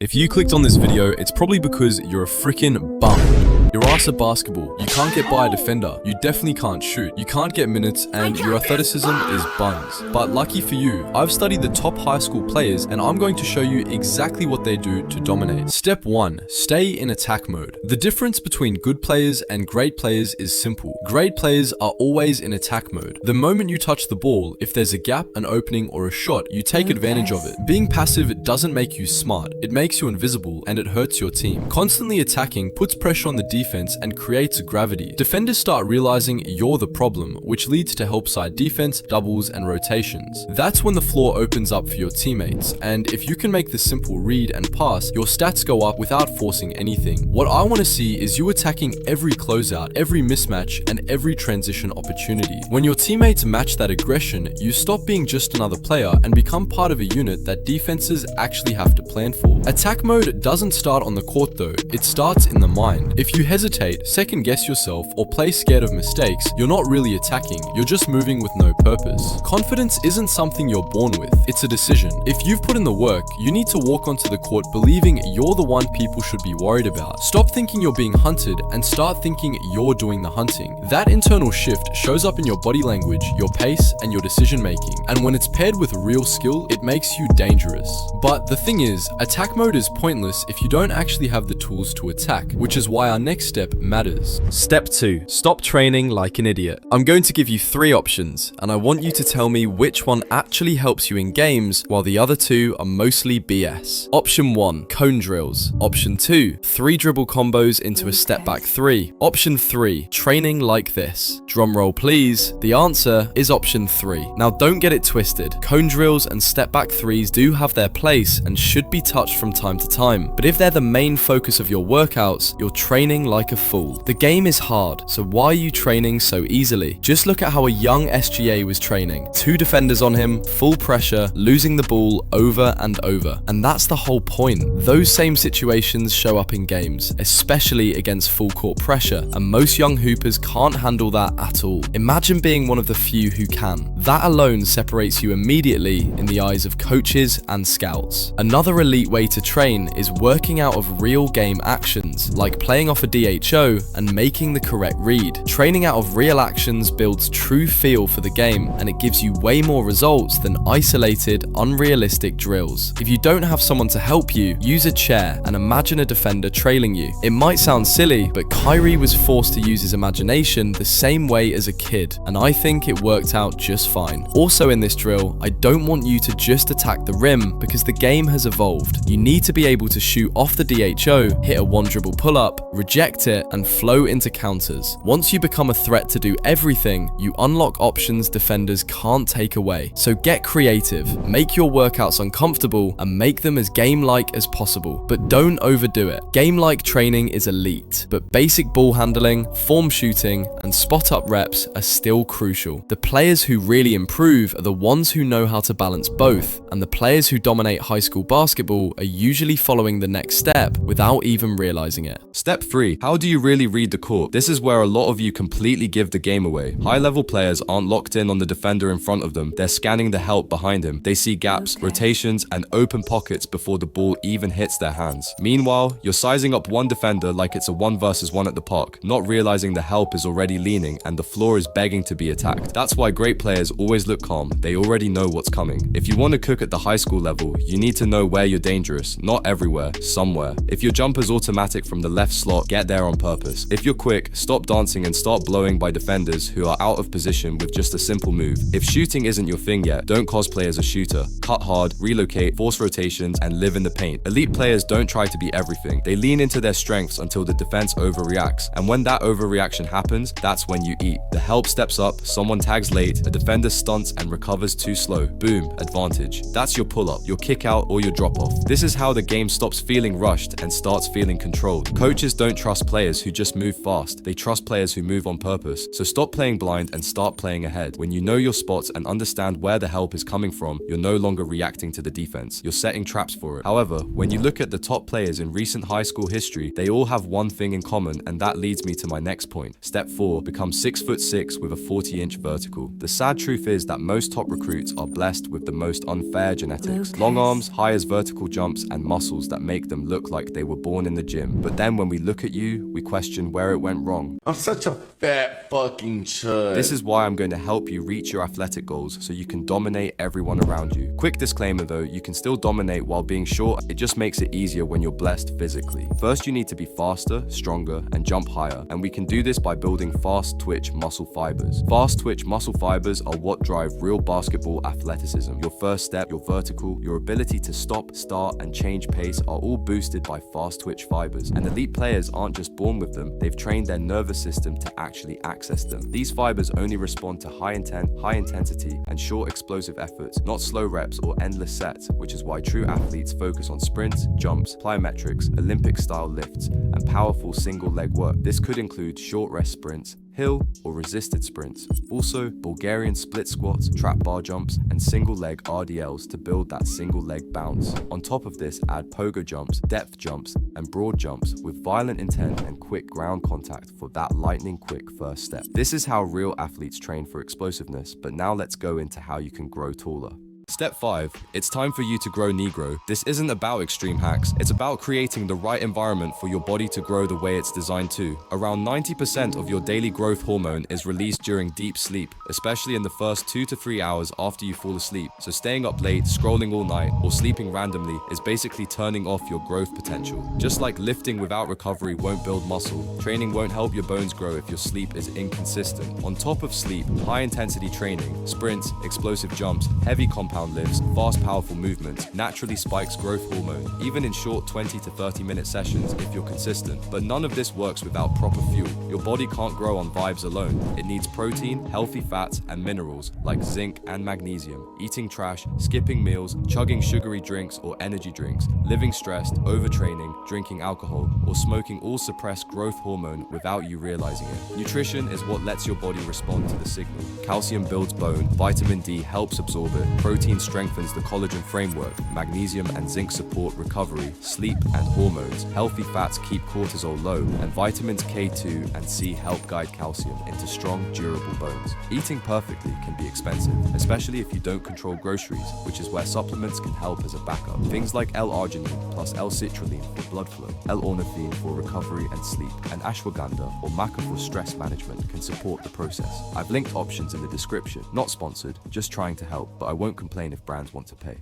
If you clicked on this video, it's probably because you're a freaking bum. You're ass at basketball, you can't get by a defender, you definitely can't shoot, you can't get minutes, and your athleticism is buns. But lucky for you, I've studied the top high school players and I'm going to show you exactly what they do to dominate. Step 1. Stay in attack mode. The difference between good players and great players is simple. Great players are always in attack mode. The moment you touch the ball, if there's a gap, an opening, or a shot, you take advantage of it. Being passive doesn't make you smart, it makes you invisible and it hurts your team. Constantly attacking puts pressure on the defense and creates gravity. Defenders start realizing you're the problem, which leads to help side defense, doubles, and rotations. That's when the floor opens up for your teammates, and if you can make the simple read and pass, your stats go up without forcing anything. What I want to see is you attacking every closeout, every mismatch, and every transition opportunity. When your teammates match that aggression, you stop being just another player and become part of a unit that defenses actually have to plan for. Attack mode doesn't start on the court though, it starts in the mind. If you hesitate, second guess yourself, or play scared of mistakes, you're not really attacking, you're just moving with no purpose. Confidence isn't something you're born with, it's a decision. If you've put in the work, you need to walk onto the court believing you're the one people should be worried about. Stop thinking you're being hunted and start thinking you're doing the hunting. That internal shift shows up in your body language, your pace, and your decision making. And when it's paired with real skill, it makes you dangerous. But the thing is, attack mode is pointless if you don't actually have the tools to attack, which is why our next step matters. Step 2. Stop training like an idiot. I'm going to give you 3 options, and I want you to tell me which one actually helps you in games, while the other 2 are mostly BS. Option 1. Cone drills. Option 2. 3 dribble combos into a step back 3. Option 3. Training like this. Drum roll please. The answer is option 3. Now don't get it twisted. Cone drills and step back 3s do have their place and should be touched from time to time, but if they're the main focus of your workouts, you're training like a fool. The game is hard, so why are you training so easily? Just look at how a young SGA was training. 2 defenders on him, full pressure, losing the ball over and over. And that's the whole point. Those same situations show up in games, especially against full court pressure, and most young hoopers can't handle that at all. Imagine being one of the few who can. That alone separates you immediately in the eyes of coaches and scouts. Another elite way to train is working out of real game actions, like playing off a DHO and making the correct read. Training out of real actions builds true feel for the game, and it gives you way more results than isolated, unrealistic drills. If you don't have someone to help you, use a chair and imagine a defender trailing you. It might sound silly, but Kyrie was forced to use his imagination the same way as a kid, and I think it worked out just fine. Also in this drill, I don't want you to just attack the rim because the game has evolved. You need to be able to shoot off the DHO, hit a 1 dribble pull-up, reject it, and flow into counters. Once you become a threat to do everything, you unlock options defenders can't take away. So get creative, make your workouts uncomfortable, and make them as game-like as possible. But don't overdo it. Game-like training is elite, but basic ball handling, form shooting, and spot-up reps are still crucial. The players who really improve are the ones who know how to balance both, and the players who dominate high school basketball are usually following the next step without even realizing it. Step 3. How do you really read the court? This is where a lot of you completely give the game away. High-level players aren't locked in on the defender in front of them. They're scanning the help behind him. They see gaps, rotations, and open pockets before the ball even hits their hands. Meanwhile, you're sizing up one defender like it's a 1 versus 1 at the park, not realizing the help is already leaning and the floor is begging to be attacked. That's why great players always look calm. They already know what's coming. If you want to cook at the high school level, you need to know where you're dangerous, not everywhere, somewhere. If your jumper's automatic from the left slot, get there on purpose. If you're quick, stop dancing and start blowing by defenders who are out of position with just a simple move. If shooting isn't your thing yet, don't cosplay as a shooter. Cut hard, relocate, force rotations, and live in the paint. Elite players don't try to be everything. They lean into their strengths until the defense overreacts. And when that overreaction happens, that's when you eat. The help steps up, someone tags late, a defender stunts and recovers too slow. Boom, advantage. That's your pull-up, your kick out, or your drop-off. This is how the game stops feeling rushed and starts feeling controlled. Coaches don't try trust players who just move fast. They trust players who move on purpose. So stop playing blind and start playing ahead. When you know your spots and understand where the help is coming from, you're no longer reacting to the defense. You're setting traps for it. However, when you look at the top players in recent high school history, they all have one thing in common, and that leads me to my next point. Step 4, become 6'6" with a 40-inch vertical. The sad truth is that most top recruits are blessed with the most unfair genetics. Long arms, high as vertical jumps, and muscles that make them look like they were born in the gym. But then when we look at you, we question where it went wrong. I'm such a fat fucking chud. This is why I'm going to help you reach your athletic goals so you can dominate everyone around you. Quick disclaimer though, you can still dominate while being short. It just makes it easier when you're blessed physically. First, you need to be faster, stronger, and jump higher. And we can do this by building fast twitch muscle fibers. Fast twitch muscle fibers are what drive real basketball athleticism. Your first step, your vertical, your ability to stop, start, and change pace are all boosted by fast twitch fibers. And elite players aren't just born with them, they've trained their nervous system to actually access them. These fibers only respond to high intensity, and short explosive efforts, not slow reps or endless sets, which is why true athletes focus on sprints, jumps, plyometrics, Olympic-style lifts, and powerful single-leg work. This could include short rest sprints, hill or resisted sprints. Also, Bulgarian split squats, trap bar jumps, and single leg RDLs to build that single leg bounce. On top of this, add pogo jumps, depth jumps, and broad jumps with violent intent and quick ground contact for that lightning quick first step. This is how real athletes train for explosiveness, but now let's go into how you can grow taller. Step 5, it's time for you to grow Negro. This isn't about extreme hacks, it's about creating the right environment for your body to grow the way it's designed to. Around 90% of your daily growth hormone is released during deep sleep, especially in the first 2 to 3 hours after you fall asleep. So staying up late, scrolling all night, or sleeping randomly is basically turning off your growth potential. Just like lifting without recovery won't build muscle, training won't help your bones grow if your sleep is inconsistent. On top of sleep, high intensity training, sprints, explosive jumps, heavy compound lifts, fast powerful movements naturally spikes growth hormone, even in short 20 to 30-minute sessions if you're consistent. But none of this works without proper fuel. Your body can't grow on vibes alone. It needs protein, healthy fats, and minerals like zinc and magnesium. Eating trash, skipping meals, chugging sugary drinks or energy drinks, living stressed, overtraining, drinking alcohol, or smoking all suppress growth hormone without you realizing it. Nutrition is what lets your body respond to the signal. Calcium builds bone, vitamin D helps absorb it, protein strengthens the collagen framework, magnesium and zinc support recovery, sleep, and hormones. Healthy fats keep cortisol low, and vitamins K2 and C help guide calcium into strong, durable bones. Eating perfectly can be expensive, especially if you don't control groceries, which is where supplements can help as a backup. Things like L-arginine plus L-citrulline for blood flow, L-ornithine for recovery and sleep, and ashwagandha or maca for stress management can support the process. I've linked options in the description. Not sponsored, just trying to help, but I won't complain if brands want to pay.